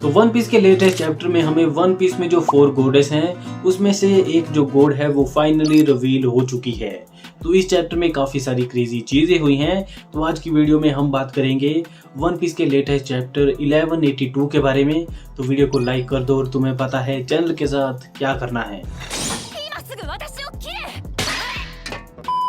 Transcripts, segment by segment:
तो one piece के latest chapter में हमें वन पीस में जो 4 गॉडेस हैं उसमें से एक जो गॉड है वो फाइनली रिवील हो चुकी है। तो इस चैप्टर में काफ़ी सारी क्रेजी चीज़ें हुई हैं। तो आज की वीडियो में हम बात करेंगे वन पीस के लेटेस्ट चैप्टर 1182 के बारे में। तो वीडियो को लाइक कर दो और तुम्हें पता है चैनल के साथ क्या करना है।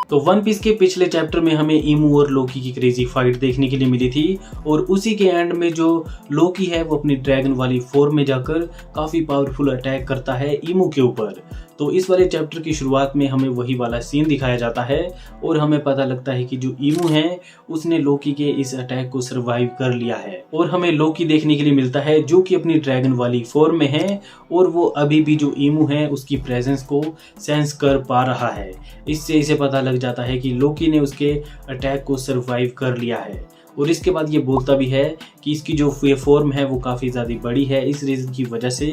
तो वन पीस के पिछले चैप्टर में हमें ईमू और लोकी की क्रेजी फाइट देखने के लिए मिली थी और उसी के एंड में जो लोकी है वो अपनी ड्रैगन वाली फॉर्म में जाकर काफ़ी पावरफुल अटैक करता है ईमू के ऊपर। तो इस वाले चैप्टर की शुरुआत में हमें वही वाला सीन दिखाया जाता है और हमें पता लगता है कि जो ईमू है उसने लोकी के इस अटैक को सरवाइव कर लिया है और हमें लोकी देखने के लिए मिलता है जो कि अपनी ड्रैगन वाली फॉर्म में है और वो अभी भी जो ईमू है उसकी प्रेजेंस को सेंस कर पा रहा है। इससे इसे पता लग जाता है कि लोकी ने उसके अटैक को सरवाइव कर लिया है और इसके बाद ये बोलता भी है कि इसकी जो फॉर्म है वो काफ़ी ज़्यादा बड़ी है। इस रीज़न की वजह से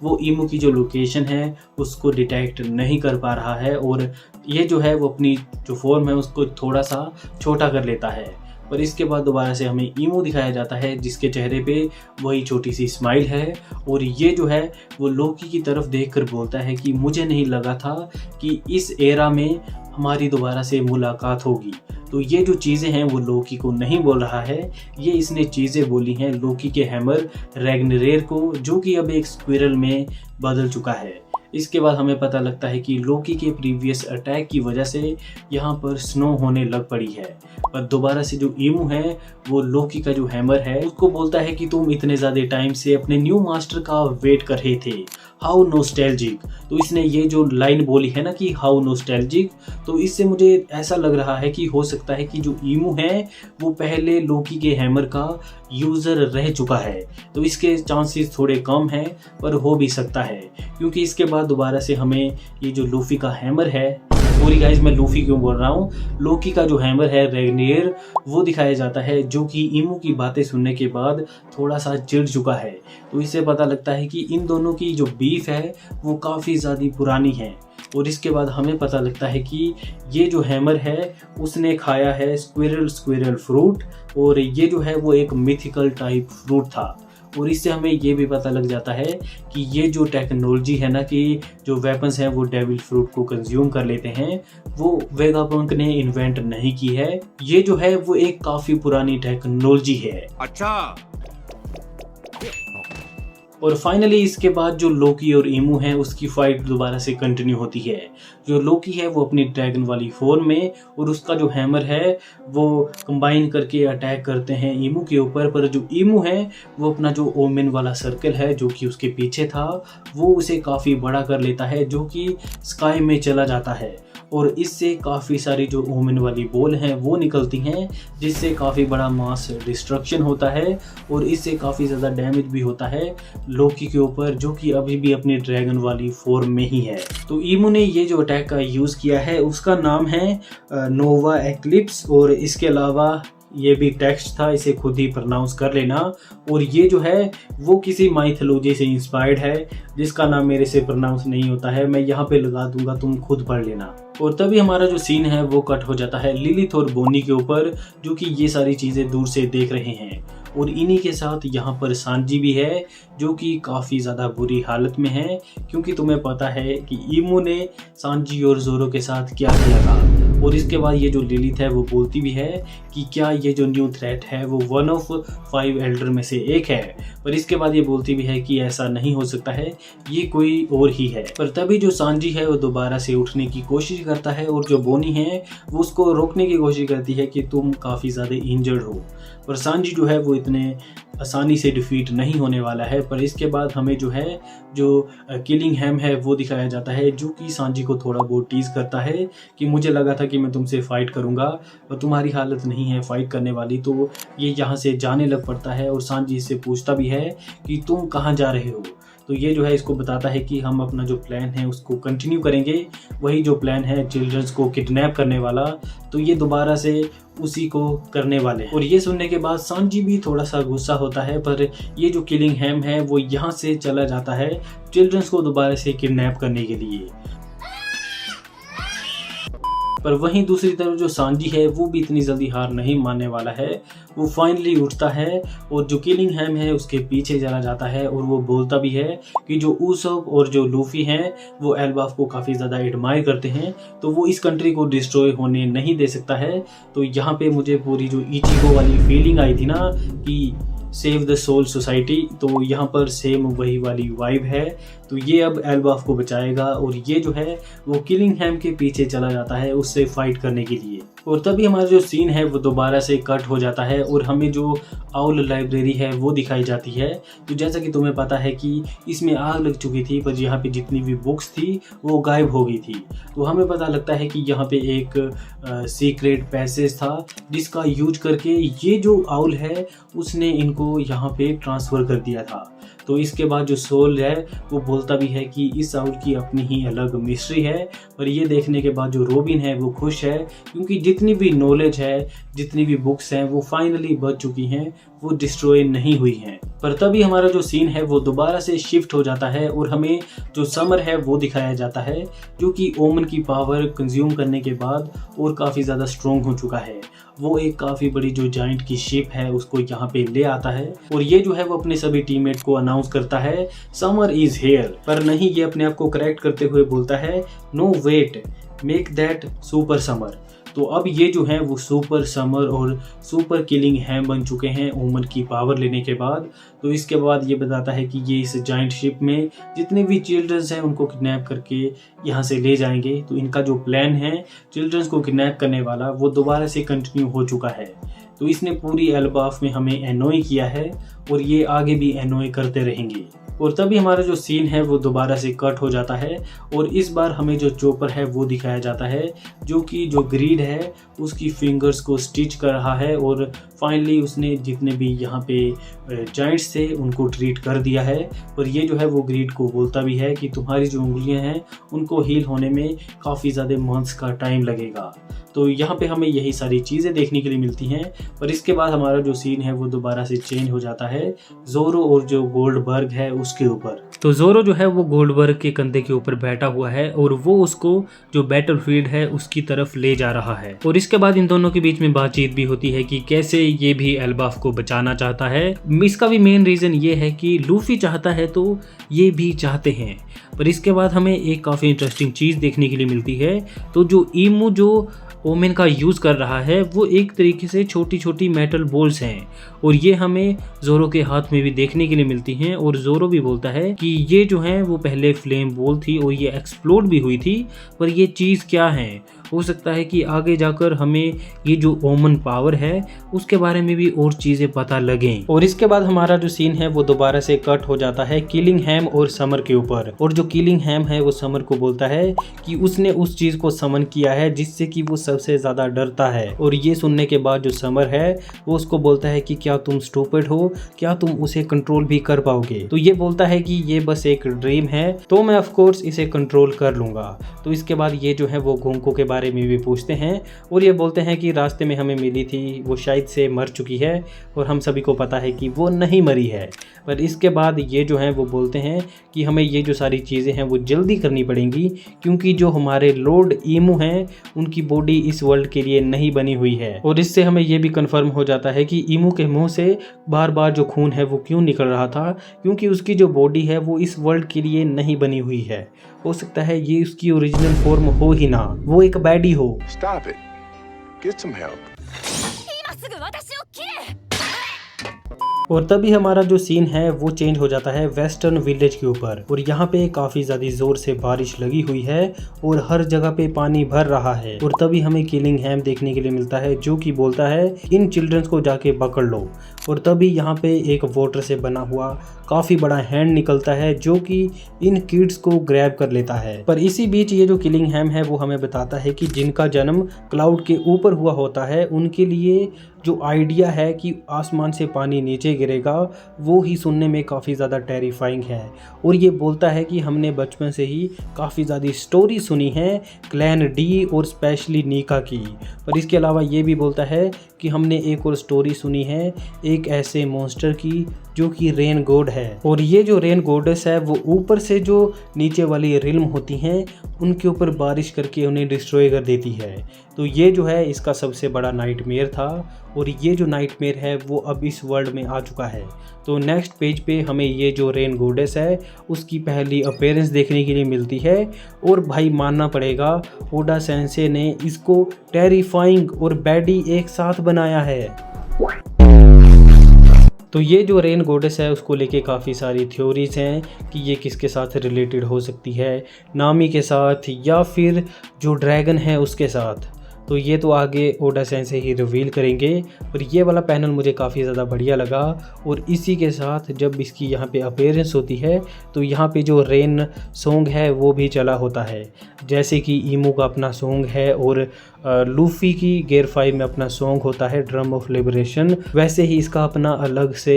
वो ईमू की जो लोकेशन है उसको डिटेक्ट नहीं कर पा रहा है और ये जो है वो अपनी जो फॉर्म है उसको थोड़ा सा छोटा कर लेता है। पर इसके बाद दोबारा से हमें ईमू दिखाया जाता है जिसके चेहरे पे वही छोटी सी स्माइल है और ये जो है वो लोकी की तरफ देखकर बोलता है कि मुझे नहीं लगा था कि इस एरा में हमारी दोबारा से मुलाकात होगी। तो ये जो चीज़ें हैं वो लोकी को नहीं बोल रहा है, ये इसने चीज़ें बोली हैं लोकी के हैमर रैग्नारेर को, जो कि अब एक स्क्विरल में बदल चुका है। इसके बाद हमें पता लगता है कि लोकी के प्रीवियस अटैक की वजह से यहाँ पर स्नो होने लग पड़ी है। पर दोबारा से जो ईमू है वो लोकी का जो हैमर है उसको बोलता है कि तुम इतने ज़्यादा टाइम से अपने न्यू मास्टर का वेट कर रहे थे, हाउ नोस्टैल्जिक। तो इसने ये जो लाइन बोली है ना कि हाउ नोस्टैल्जिक, तो इससे मुझे ऐसा लग रहा है कि हो सकता है कि जो ईमू है वो पहले लोकी के हैमर का यूज़र रह चुका है। तो इसके चांसेस थोड़े कम हैं पर हो भी सकता है क्योंकि इसके बाद दोबारा से हमें ये जो लूफी का हैमर है, सॉरी गाइस मैं लूफी क्यों बोल रहा हूँ, लोकी का जो हैमर है रैग्नारेर वो दिखाया जाता है जो कि ईमू की बातें सुनने के बाद थोड़ा सा चिढ़ चुका है। तो इससे पता लगता है कि इन दोनों की जो बीफ है वो काफ़ी ज़्यादा पुरानी है और इसके बाद हमें पता लगता है कि ये जो हैमर है उसने खाया है स्क्विरल फ्रूट और ये जो है वो एक मिथिकल टाइप फ्रूट था और इससे हमें ये भी पता लग जाता है कि ये जो टेक्नोलॉजी है ना कि जो वेपन्स हैं वो डेविल फ्रूट को कंज्यूम कर लेते हैं वो वेगापंक ने इन्वेंट नहीं की है। ये जो है वो एक काफ़ी पुरानी टेक्नोलॉजी है। अच्छा। और फाइनली इसके बाद जो लोकी और ईमू है उसकी फाइट दोबारा से कंटिन्यू होती है। जो लोकी है वो अपनी ड्रैगन वाली फॉर्म में और उसका जो हैमर है वो कंबाइन करके अटैक करते हैं ईमू के ऊपर। पर जो ईमू है वो अपना जो ओमेन वाला सर्कल है जो कि उसके पीछे था वो उसे काफ़ी बड़ा कर लेता है जो कि स्काई में चला जाता है और इससे काफ़ी सारी जो ओमेन वाली बॉल हैं वो निकलती हैं जिससे काफ़ी बड़ा मास डिस्ट्रक्शन होता है और इससे काफ़ी ज़्यादा डैमेज भी होता है लोकी के ऊपर जो कि अभी भी अपनी ड्रैगन वाली फॉर्म में ही है। तो ईमू ने ये जो अटैक का यूज़ किया है उसका नाम है नोवा एक्लिप्स और इसके अलावा ये भी टेक्स्ट था, इसे खुद ही प्रोनाउंस कर लेना। और ये जो है वो किसी माइथोलॉजी से इंस्पायर्ड है जिसका नाम मेरे से प्रोनाउंस नहीं होता है, मैं यहाँ पे लगा दूंगा, तुम खुद पढ़ लेना। और तभी हमारा जो सीन है वो कट हो जाता है लिलिथ और बोनी के ऊपर जो कि ये सारी चीज़ें दूर से देख रहे हैं और इन्हीं के साथ यहाँ पर सांजी भी है जो कि काफ़ी ज़्यादा बुरी हालत में है क्योंकि तुम्हें पता है कि ईमू ने सांजी और जोरो के साथ क्या किया था। और इसके बाद ये जो लिलिथ है वो बोलती भी है कि क्या ये जो न्यू थ्रेट है वो 1 ऑफ 5 एल्डर में से एक है। पर इसके बाद ये बोलती भी है कि ऐसा नहीं हो सकता है, ये कोई और ही है। पर तभी जो सांजी है वो दोबारा से उठने की कोशिश करता है और जो बोनी है वो उसको रोकने की कोशिश करती है कि तुम काफ़ी ज़्यादा इंजर्ड हो। पर सांजी जो है वो इतने आसानी से डिफीट नहीं होने वाला है। पर इसके बाद हमें जो है जो किलिंग हैम है वो दिखाया जाता है जो कि सांजी को थोड़ा बहुत टीज करता है कि मुझे लगा था कि मैं तुमसे फ़ाइट करूंगा और तुम्हारी हालत नहीं है फ़ाइट करने वाली। तो ये यहाँ से जाने लग पड़ता है और सांजी इससे पूछता भी है कि तुम कहाँ जा रहे हो। तो ये जो है इसको बताता है कि हम अपना जो प्लान है उसको कंटिन्यू करेंगे, वही जो प्लान है चिल्ड्रंस को किडनैप करने वाला, तो ये दोबारा से उसी को करने वाले हैं। और ये सुनने के बाद सांजी भी थोड़ा सा गुस्सा होता है पर ये जो किलिंग हैम है वो यहाँ से चला जाता है चिल्ड्रंस को दोबारा से किडनैप करने के लिए। पर वहीं दूसरी तरफ जो सांजी है वो भी इतनी जल्दी हार नहीं मानने वाला है। वो फाइनली उठता है और जो किलिंघम है उसके पीछे चला जाता है और वो बोलता भी है कि जो उसोप और जो लूफी हैं वो एल्बाफ को काफ़ी ज़्यादा एडमायर करते हैं, तो वो इस कंट्री को डिस्ट्रॉय होने नहीं दे सकता है। तो यहाँ पे मुझे पूरी जो इचिगो वाली फीलिंग आई थी ना कि सेव द सोल सोसाइटी, तो यहाँ पर सेम वही वाली वाइब है। तो ये अब एल्बाफ को बचाएगा और ये जो है वो किलिंघम के पीछे चला जाता है उससे फाइट करने के लिए। और तभी हमारा जो सीन है वो दोबारा से कट हो जाता है और हमें जो आउल लाइब्रेरी है वो दिखाई जाती है। तो जैसा कि तुम्हें पता है कि इसमें आग लग चुकी थी, पर यहाँ पे जितनी भी बुक्स थी वो गायब हो गई थी। तो हमें पता लगता है कि यहाँ पे एक सीक्रेट पैसेज था जिसका यूज करके ये जो आउल है उसने इनको यहाँ पे ट्रांसफ़र कर दिया था। तो इसके बाद जो सोल है वो बोलता भी है कि इस आउल की अपनी ही अलग मिस्ट्री है। पर ये देखने के बाद जो रॉबिन है वो खुश है क्योंकि जितनी भी नॉलेज है, जितनी भी बुक्स हैं वो फाइनली बच चुकी हैं, वो डिस्ट्रॉय नहीं हुई हैं। पर तभी हमारा जो सीन है वो दोबारा से शिफ्ट हो जाता है और हमें जो समर है वो दिखाया जाता है जो कि ओमन की पावर कंज्यूम करने के बाद और काफ़ी ज़्यादा स्ट्रॉन्ग हो चुका है। वो एक काफ़ी बड़ी जो जाइंट की शिप है उसको यहाँ पे ले आता है और ये जो है वो अपने सभी टीममेट को अनाउंस करता है समर इज हेयर। पर नहीं, ये अपने आप को करेक्ट करते हुए बोलता है no wait, make that super summer. तो अब ये जो है वो सुपर समर और सुपर किलिंघम बन चुके हैं ओमन की पावर लेने के बाद। तो इसके बाद ये बताता है कि ये इस जाइंट शिप में जितने भी चिल्ड्रंस हैं उनको किडनैप करके यहाँ से ले जाएंगे। तो इनका जो प्लान है चिल्ड्रंस को किडनैप करने वाला वो दोबारा से कंटिन्यू हो चुका है। तो इसने पूरी एल्बाफ में हमें एनोय किया है और ये आगे भी एनोय करते रहेंगे। और तभी हमारा जो सीन है वो दोबारा से कट हो जाता है और इस बार हमें जो चॉपर है वो दिखाया जाता है जो कि जो ग्रीड है उसकी फिंगर्स को स्टिच कर रहा है और फाइनली उसने जितने भी यहाँ पे जाइंट्स थे उनको ट्रीट कर दिया है। पर ये जो है वो ग्रीड को बोलता भी है कि तुम्हारी जो उंगलियाँ हैं उनको हील होने में काफ़ी ज़्यादा मंथ्स का टाइम लगेगा। तो यहाँ पे हमें यही सारी चीज़ें देखने के लिए मिलती हैं। पर इसके बाद हमारा जो सीन है वो दोबारा से चेंज हो जाता है जोरो और जो गोल्डबर्ग है उसके ऊपर। तो जोरो जो है वो गोल्डबर्ग के कंधे के ऊपर बैठा हुआ है और वो उसको जो बैटलफील्ड है उसकी तरफ ले जा रहा है। और इसके बाद इन दोनों के बीच में बातचीत भी होती है कि कैसे ये भी एल्बाफ को बचाना चाहता है। इसका भी मेन रीज़न ये है कि लूफी चाहता है तो ये भी चाहते हैं। पर इसके बाद हमें एक काफ़ी इंटरेस्टिंग चीज़ देखने के लिए मिलती है। तो जो ईमू जो ओमेन का यूज़ कर रहा है वो एक तरीके से छोटी छोटी मेटल बॉल्स हैं और ये हमें जोरो के हाथ में भी देखने के लिए मिलती हैं। और जोरो भी बोलता है कि ये जो है वो पहले फ्लेम बॉल थी और ये एक्सप्लोड भी हुई थी, पर ये चीज़ क्या है, हो सकता है कि आगे जाकर हमें ये जो ओमन पावर है उसके बारे में भी और चीज़ें पता लगें। और इसके बाद हमारा जो सीन है वो दोबारा से कट हो जाता है किलिंघम और समर के ऊपर। और जो किलिंघम है वो समर को बोलता है कि उसने उस चीज़ को समन किया है जिससे कि वो सबसे ज़्यादा डरता है। और ये सुनने के बाद जो समर है वो उसको बोलता है कि क्या तुम स्टूपिड हो, क्या तुम उसे कंट्रोल भी कर पाओगे। तो ये बोलता है कि ये बस एक ड्रीम है, तो मैं ऑफ कोर्स इसे कंट्रोल कर लूँगा। तो इसके बाद ये जो है वो गोंको के बारे में भी पूछते हैं और ये बोलते हैं कि रास्ते में हमें मिली थी वो शायद से मर चुकी है और हम सभी को पता है कि वो नहीं मरी है। पर इसके बाद ये जो हैं वो बोलते हैं कि हमें ये जो सारी चीज़ें हैं वो जल्दी करनी पड़ेंगी क्योंकि जो हमारे लॉर्ड ईमू हैं उनकी बॉडी इस वर्ल्ड के लिए नहीं बनी हुई है। और इससे हमें ये भी कंफर्म हो जाता है कि ईमू के मुंह से बार बार जो खून है वो क्यों निकल रहा था, क्योंकि उसकी जो बॉडी है वो इस वर्ल्ड के लिए नहीं बनी हुई है। हो सकता है ये उसकी ओरिजिनल फॉर्म हो ही ना, वो एक बैडी हो। Stop it. Get some help. और तभी हमारा जो सीन है वो चेंज हो जाता है वेस्टर्न विलेज के ऊपर और यहाँ पे काफ़ी ज़्यादा ज़ोर से बारिश लगी हुई है और हर जगह पे पानी भर रहा है। और तभी हमें किलिंघम देखने के लिए मिलता है जो कि बोलता है इन चिल्ड्रंस को जाके पकड़ लो। और तभी यहाँ पे एक वाटर से बना हुआ काफ़ी बड़ा हैंड निकलता है जो कि इन किड्स को ग्रैब कर लेता है। पर इसी बीच ये जो किलिंघम है वो हमें बताता है कि जिनका जन्म क्लाउड के ऊपर हुआ होता है उनके लिए जो आइडिया है कि आसमान से पानी नीचे गिरेगा वो ही सुनने में काफ़ी ज़्यादा टेरिफाइंग है। और ये बोलता है कि हमने बचपन से ही काफ़ी ज़्यादा स्टोरी सुनी है क्लैन डी और स्पेशली नीका की। पर इसके अलावा ये भी बोलता है कि हमने एक और स्टोरी सुनी है एक ऐसे मॉन्स्टर की जो कि रेन गॉड है। और ये जो रेन गॉडेस है वो ऊपर से जो नीचे वाली रिल्म होती हैं उनके ऊपर बारिश करके उन्हें डिस्ट्रॉय कर देती है। तो ये जो है इसका सबसे बड़ा नाइटमेयर था और ये जो नाइटमेयर है वो अब इस वर्ल्ड में आ चुका है। तो नेक्स्ट पेज पे हमें ये जो रेन गॉडेस है उसकी पहली अपीयरेंस देखने के लिए मिलती है और भाई मानना पड़ेगा ओडा सेंसे ने इसको टेरिफाइंग और बैडी एक साथ बनाया है। तो ये जो रेन गॉडेस है उसको लेके काफ़ी सारी थ्योरीज हैं कि ये किसके साथ रिलेटेड हो सकती है, नामी के साथ या फिर जो ड्रैगन है उसके साथ। तो ये तो आगे ओडा सेंसे ही रिवील करेंगे। और ये वाला पैनल मुझे काफ़ी ज़्यादा बढ़िया लगा और इसी के साथ जब इसकी यहाँ पे अपीयरेंस होती है तो यहाँ पे जो रेन सॉन्ग है वो भी चला होता है, जैसे कि ईमू का अपना सॉन्ग है और लूफी की गियर 5 में अपना सॉन्ग होता है ड्रम ऑफ लिबरेशन, वैसे ही इसका अपना अलग से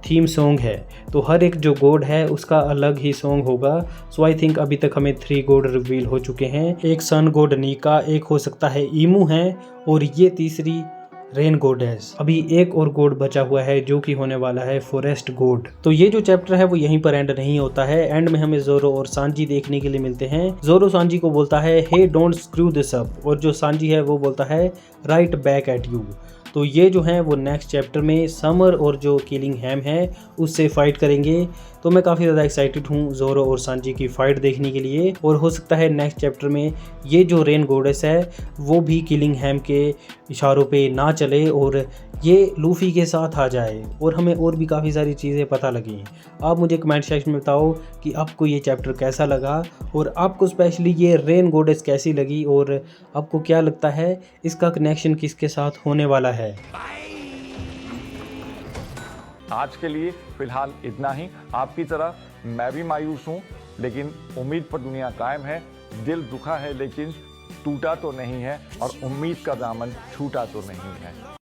थीम सॉन्ग है। तो हर एक जो गॉड है उसका अलग ही सॉन्ग होगा। सो आई थिंक अभी तक हमें 3 गॉड रिवील हो चुके हैं, एक सन गॉड नीका, एक हो सकता है ईमू है और ये तीसरी रेन गॉडेस। अभी एक और गॉड बचा हुआ है जो कि होने वाला है फॉरेस्ट गॉड। तो ये जो चैप्टर है वो यहीं पर एंड नहीं होता है। एंड में हमें जोरो और सांजी देखने के लिए मिलते हैं। जोरो सांजी को बोलता है हे डोंट स्क्रू दिस अप और जो सांजी है वो बोलता है राइट बैक एट यू। तो ये जो हैं वो नेक्स्ट चैप्टर में समर और जो किलिंग हैम है उससे फाइट करेंगे। तो मैं काफ़ी ज़्यादा एक्साइटेड हूँ जोरो और सांजी की फ़ाइट देखने के लिए और हो सकता है नेक्स्ट चैप्टर में ये जो रेन गॉडेस है वो भी किलिंग हैम के इशारों पे ना चले और ये लूफी के साथ आ जाए और हमें और भी काफ़ी सारी चीज़ें पता लगी। आप मुझे कमेंट सेक्शन में बताओ कि आपको ये चैप्टर कैसा लगा और आपको स्पेशली ये रेन गॉडेस कैसी लगी और आपको क्या लगता है इसका कनेक्शन किसके साथ होने वाला है। आज के लिए फिलहाल इतना ही। आपकी तरह मैं भी मायूस हूँ, लेकिन उम्मीद पर दुनिया कायम है। दिल दुखा है लेकिन टूटा तो नहीं है और उम्मीद का दामन छूटा तो नहीं है।